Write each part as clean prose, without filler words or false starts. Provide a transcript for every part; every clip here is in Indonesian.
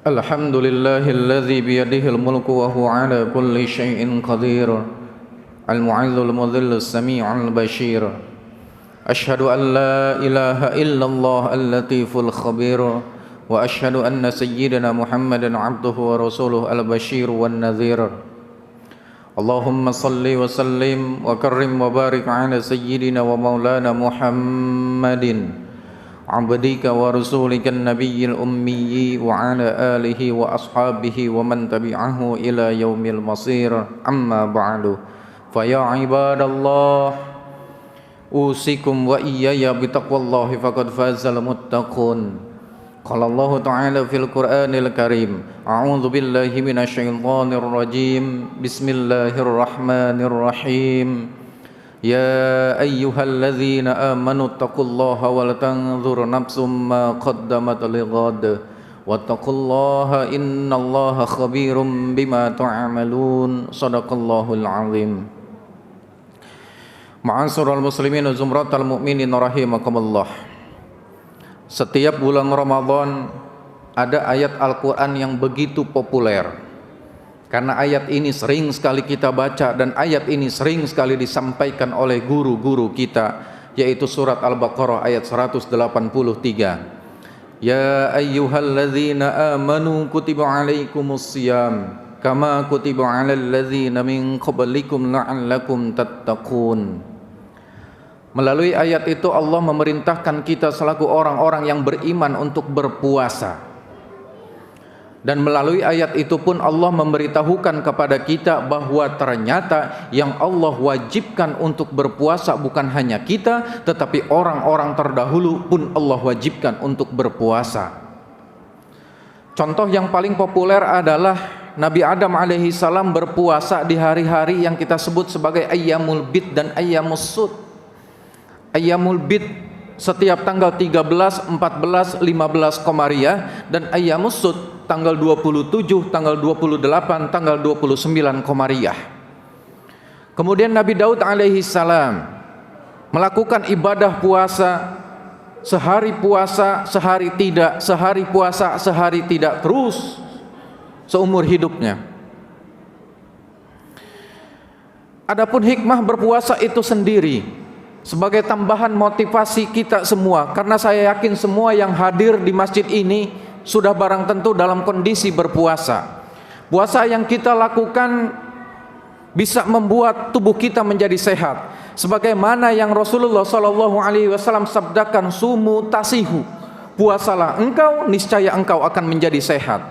الحمد لله الذي بيده الملك وهو على كل شيء قدير المعز المذل السميع البشير أشهد أن لا إله إلا الله اللطيف الخبير وأشهد أن سيدنا محمدا عبده ورسوله البشير والنذير اللهم صل وسلم وكرم وبارك على سيدنا ومولانا محمد عبدك ورسولك النبي الأمي وعلى آله وأصحابه ومن تبعه إلى يوم المصير أما بعد فيا عباد الله أوصيكم وإياي بتقوى الله فقد فاز المتقون قال الله تعالى في القرآن الكريم أعوذ بالله من الشيطان الرجيم بسم الله الرحمن الرحيم يا أيها الذين آمنوا اتقوا الله ولتنظر نفس ما قدمت لغد واتقوا الله إن الله خبير بما تعملون صدق الله العظيم. Ma'asyiral muslimin wa zumratal mu'minin rahimakumullah. Setiap bulan Ramadan ada ayat Al-Quran yang begitu populer, karena ayat ini sering sekali kita baca dan ayat ini sering sekali disampaikan oleh guru-guru kita, yaitu surat Al-Baqarah ayat 183. Ya ayyuhalladzina amanu kutiba alaikumus siyam kama kutiba alal ladzina min qablikum la'allakum tattaqun. Melalui ayat itu Allah memerintahkan kita selaku orang-orang yang beriman untuk berpuasa. Dan melalui ayat itu pun Allah memberitahukan kepada kita bahwa ternyata yang Allah wajibkan untuk berpuasa bukan hanya kita, tetapi orang-orang terdahulu pun Allah wajibkan untuk berpuasa. Contoh yang paling populer adalah Nabi Adam alaihi salam berpuasa di hari-hari yang kita sebut sebagai Ayyamul Bid dan Ayyamus Sud. Ayyamul Bid setiap tanggal 13, 14, 15 Komariah, dan Ayyamus Sud tanggal 27, tanggal 28, tanggal 29 Komariah. Kemudian Nabi Daud alaihi salam melakukan ibadah puasa, sehari puasa, sehari tidak, sehari puasa, sehari tidak, terus seumur hidupnya. Adapun hikmah berpuasa itu sendiri sebagai tambahan motivasi kita semua, karena saya yakin semua yang hadir di masjid ini sudah barang tentu dalam kondisi berpuasa. Puasa yang kita lakukan bisa membuat tubuh kita menjadi sehat, sebagaimana yang Rasulullah SAW sabdakan, sumu tasihu, puasalah engkau, niscaya engkau akan menjadi sehat.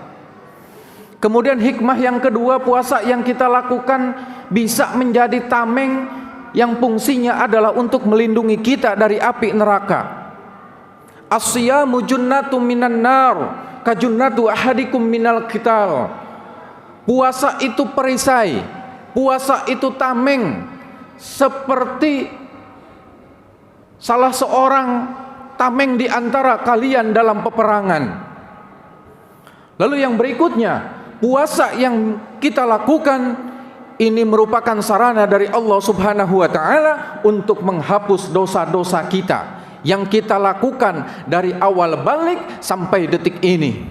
Kemudian hikmah yang kedua, puasa yang kita lakukan bisa menjadi tameng yang fungsinya adalah untuk melindungi kita dari api neraka. As-siyamu junnatu minan nar kajunnatu ahadikum minal qital. Puasa itu perisai, puasa itu tameng, seperti salah seorang tameng di antara kalian dalam peperangan. Lalu yang berikutnya, puasa yang kita lakukan ini merupakan sarana dari Allah Subhanahu wa taala untuk menghapus dosa-dosa kita yang kita lakukan dari awal balik sampai detik ini.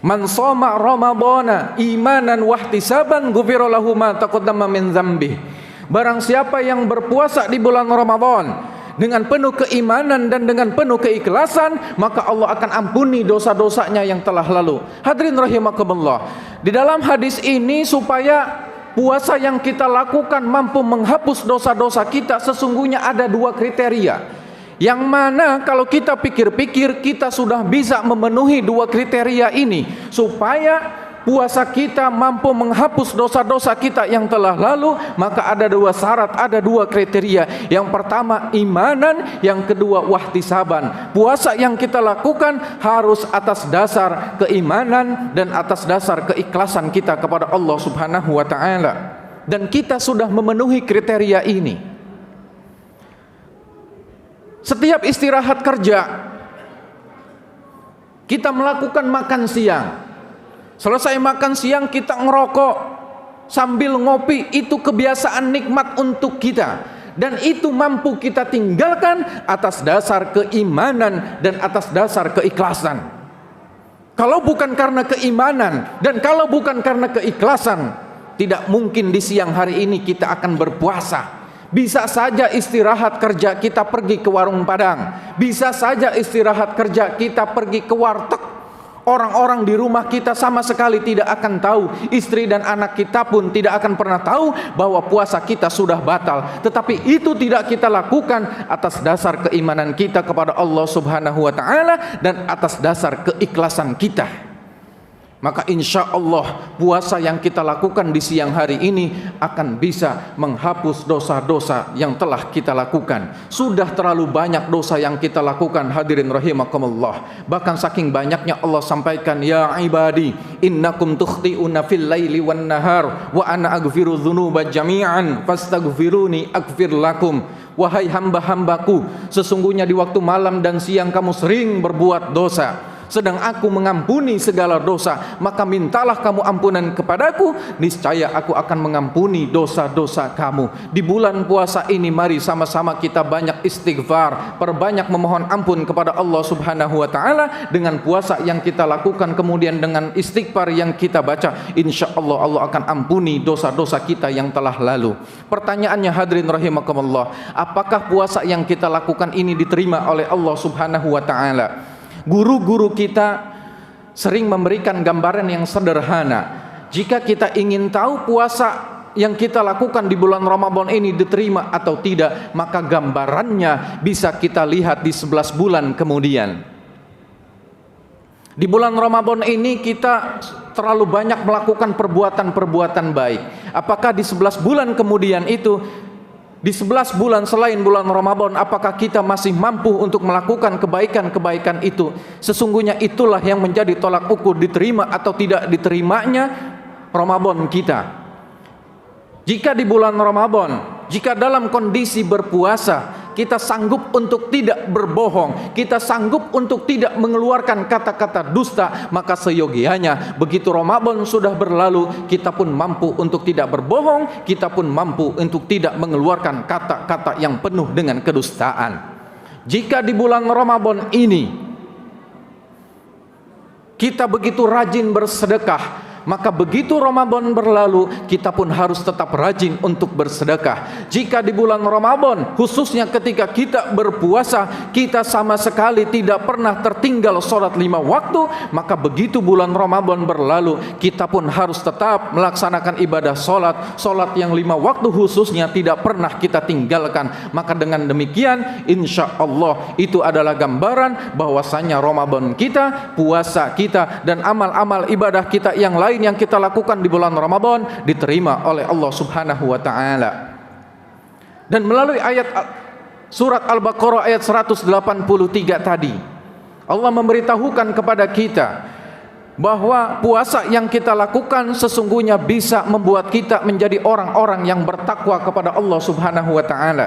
Man shoma ramadhana imanan wahtisaban ghufira lahu ma taqaddama min dzambi. Barang siapa yang berpuasa di bulan Ramadan dengan penuh keimanan dan dengan penuh keikhlasan, maka Allah akan ampuni dosa-dosanya yang telah lalu. Hadirin rahimakumullah, di dalam hadis ini supaya puasa yang kita lakukan mampu menghapus dosa-dosa kita, sesungguhnya ada dua kriteria, yang mana kalau kita pikir-pikir kita sudah bisa memenuhi dua kriteria ini supaya puasa kita mampu menghapus dosa-dosa kita yang telah lalu. Maka ada dua syarat, ada dua kriteria. Yang pertama imanan, yang kedua wahtisaban. Puasa yang kita lakukan harus atas dasar keimanan dan atas dasar keikhlasan kita kepada Allah Subhanahu wa taala. Dan kita sudah memenuhi kriteria ini. Setiap istirahat kerja kita melakukan makan siang. Selesai makan siang kita ngerokok sambil ngopi, itu kebiasaan nikmat untuk kita. dan itu mampu kita tinggalkan atas dasar keimanan dan atas dasar keikhlasan. Kalau bukan karena keimanan dan kalau bukan karena keikhlasan, tidak mungkin di siang hari ini kita akan berpuasa. Bisa saja istirahat kerja kita pergi ke warung Padang, bisa saja istirahat kerja kita pergi ke warteg. Orang-orang di rumah kita sama sekali tidak akan tahu, istri dan anak kita pun tidak akan pernah tahu bahwa puasa kita sudah batal. Tetapi itu tidak kita lakukan atas dasar keimanan kita kepada Allah Subhanahu wa taala dan atas dasar keikhlasan kita. Maka insya Allah puasa yang kita lakukan di siang hari ini akan bisa menghapus dosa-dosa yang telah kita lakukan. Sudah terlalu banyak dosa yang kita lakukan, hadirin rahimakumullah. Bahkan saking banyaknya Allah sampaikan, ya ibadi innakum tukhti'una fil laili wan nahar wa ana aghfiru dzunuba jami'an fastaghfiruni aghfir lakum. Wahai hamba-hambaku, sesungguhnya di waktu malam dan siang kamu sering berbuat dosa, sedang aku mengampuni segala dosa, maka mintalah kamu ampunan kepadaku, niscaya aku akan mengampuni dosa-dosa kamu. Di bulan puasa ini mari sama-sama kita banyak istighfar, perbanyak memohon ampun kepada Allah Subhanahu wa taala dengan puasa yang kita lakukan, kemudian dengan istighfar yang kita baca, insya Allah Allah akan ampuni dosa-dosa kita yang telah lalu. Pertanyaannya hadirin rahimakumullah, apakah puasa yang kita lakukan ini diterima oleh Allah Subhanahu wa taala? Guru-guru kita sering memberikan gambaran yang sederhana. Jika kita ingin tahu puasa yang kita lakukan di bulan Ramadan ini diterima atau tidak, maka gambarannya bisa kita lihat di 11 bulan kemudian. Di bulan Ramadan ini kita terlalu banyak melakukan perbuatan-perbuatan baik. Apakah di 11 bulan kemudian itu, di 11 bulan selain bulan Ramadan, apakah kita masih mampu untuk melakukan kebaikan-kebaikan itu? Sesungguhnya itulah yang menjadi tolak ukur diterima atau tidak diterimanya Ramadan kita. Jika di bulan Ramadan, jika dalam kondisi berpuasa kita sanggup untuk tidak berbohong, kita sanggup untuk tidak mengeluarkan kata-kata dusta, maka seyogianya begitu Ramadan sudah berlalu, kita pun mampu untuk tidak berbohong, kita pun mampu untuk tidak mengeluarkan kata-kata yang penuh dengan kedustaan. Jika di bulan Ramadan ini kita begitu rajin bersedekah, maka begitu Ramadan berlalu, kita pun harus tetap rajin untuk bersedekah. Jika di bulan Ramadan, khususnya ketika kita berpuasa, kita sama sekali tidak pernah tertinggal sholat 5 waktu, maka begitu bulan Ramadan berlalu, kita pun harus tetap melaksanakan ibadah sholat yang 5 waktu khususnya tidak pernah kita tinggalkan. Maka dengan demikian, insya Allah itu adalah gambaran bahwasanya Ramadan kita, puasa kita, dan amal-amal ibadah kita yang lain yang kita lakukan di bulan Ramadan diterima oleh Allah Subhanahu wa taala. Dan melalui ayat surat Al-Baqarah ayat 183 tadi, Allah memberitahukan kepada kita bahwa puasa yang kita lakukan sesungguhnya bisa membuat kita menjadi orang-orang yang bertakwa kepada Allah Subhanahu wa taala.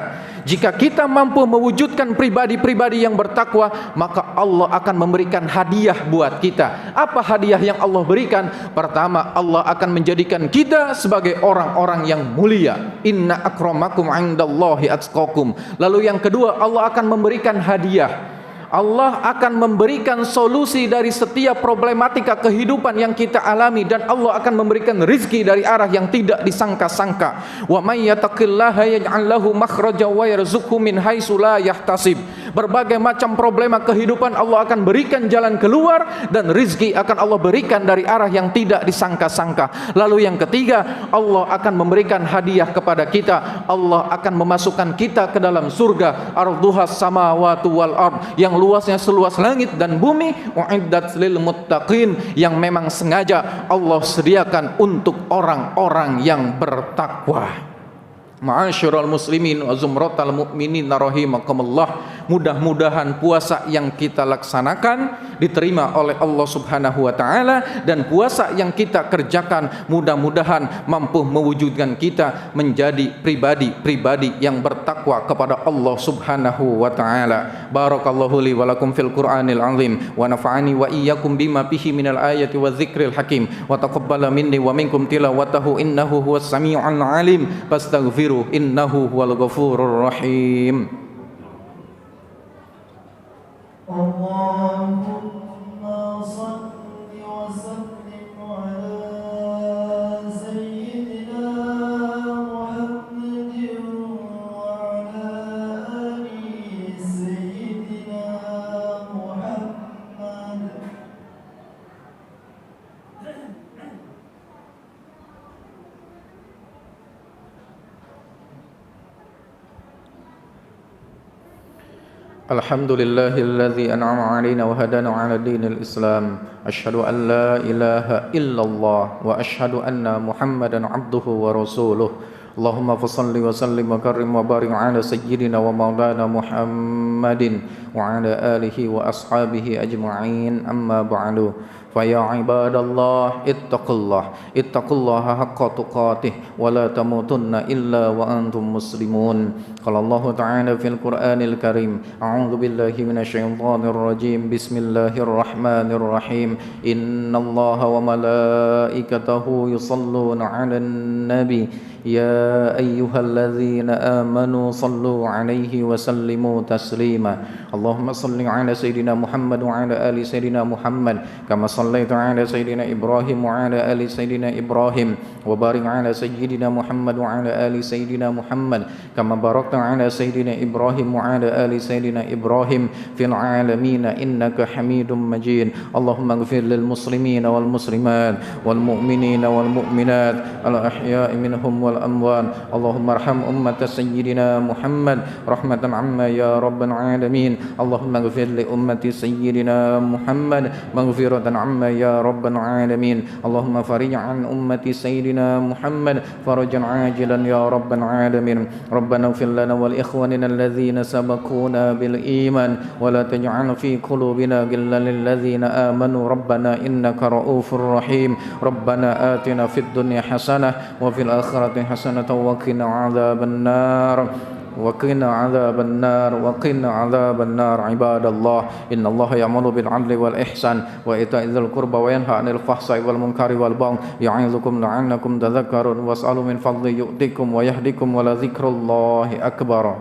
Jika kita mampu mewujudkan pribadi-pribadi yang bertakwa, maka Allah akan memberikan hadiah buat kita. Apa hadiah yang Allah berikan? Pertama, Allah akan menjadikan kita sebagai orang-orang yang mulia. Inna akramakum 'indallahi atqakum. Lalu yang kedua, Allah akan memberikan hadiah. Allah akan memberikan solusi dari setiap problematika kehidupan yang kita alami, dan Allah akan memberikan rizki dari arah yang tidak disangka-sangka. Wa may yattaqillaha yaj'al lahu makhraja wa yarzuqhu min haitsu la yahtasib. Berbagai macam problema kehidupan Allah akan berikan jalan keluar, dan rizki akan Allah berikan dari arah yang tidak disangka-sangka. Lalu yang ketiga, Allah akan memberikan hadiah kepada kita. Allah akan memasukkan kita ke dalam surga, arduhas samawati wal ard, yang luasnya seluas langit dan bumi, uiddat lil muttaqin, yang memang sengaja Allah sediakan untuk orang-orang yang bertakwa. Ma'asyiral muslimin wa zumratal mu'minin rahimakumullah, mudah-mudahan puasa yang kita laksanakan diterima oleh Allah Subhanahu wa taala, dan puasa yang kita kerjakan mudah-mudahan mampu mewujudkan kita menjadi pribadi-pribadi yang bertakwa kepada Allah Subhanahu wa taala. Barakallahu li wa lakum fil Qur'anil azim wa nafa'ani wa iyyakum bima fihi minal ayati wa dzikril hakim wa taqabbala minni wa minkum tilawatahu innahu huwas samiul alim fastaghfir innahu huwal ghafurur rahim. Allahumma shalli الحمد لله الذي أنعم علينا وهدانا على دين الإسلام أشهد أن لا إله إلا الله وأشهد أن محمدا عبده ورسوله اللهم فصل وسلم وكرم وبارك على سيدنا ومولانا محمد وعلى آله وأصحابه أجمعين أما بعد فيا عباد الله اتقوا الله حق تقاته ولا تموتن إلا وأنتم مسلمون قال الله تعالى في القرآن الكريم أعوذ بالله من الشيطان الرجيم بسم الله الرحمن الرحيم إن الله وملائكته يصلون على النبي يا أيها الذين آمنوا صلوا عليه وسلموا تسليما اللهم صل على سيدنا محمد وعلى آل سيدنا محمد كما صليت على سيدنا إبراهيم وعلى آل سيدنا إبراهيم وبارك على سيدنا محمد وعلى آل سيدنا محمد كما باركت على سيدنا إبراهيم وعلى آل سيدنا إبراهيم في العالمين إنك حميد مجيد اللهم اغفر للمسلمين والمسلمات والمؤمنين والمؤمنات الأحياء منهم والأموات اللهم ارحم أمة سيدنا محمد رحمة عما يا رب العالمين اللهم اغفر لأمة سيدنا محمد مغفرة عما يا رب العالمين اللهم فرج عن أمة سيدنا محمد فرجا عاجلا يا رب العالمين ربنا اغفر لنا ولإخواننا الذين سبقونا بالإيمان ولا تجعل في قلوبنا غلا للذين آمنوا ربنا إنك رؤوف رحيم ربنا آتنا في الدنيا حسنة وفي الآخرة حسنة وقنا عذاب النار وقنا عذاب النار عباد الله إن الله يأمر بالعدل والإحسان وإيتاء ذي القربى وينهى عن الفحشاء والمنكر والبغي يعظكم لعلكم تذكرون واسألوا من فضله يؤتكم ويهدكم ولذكر الله أكبر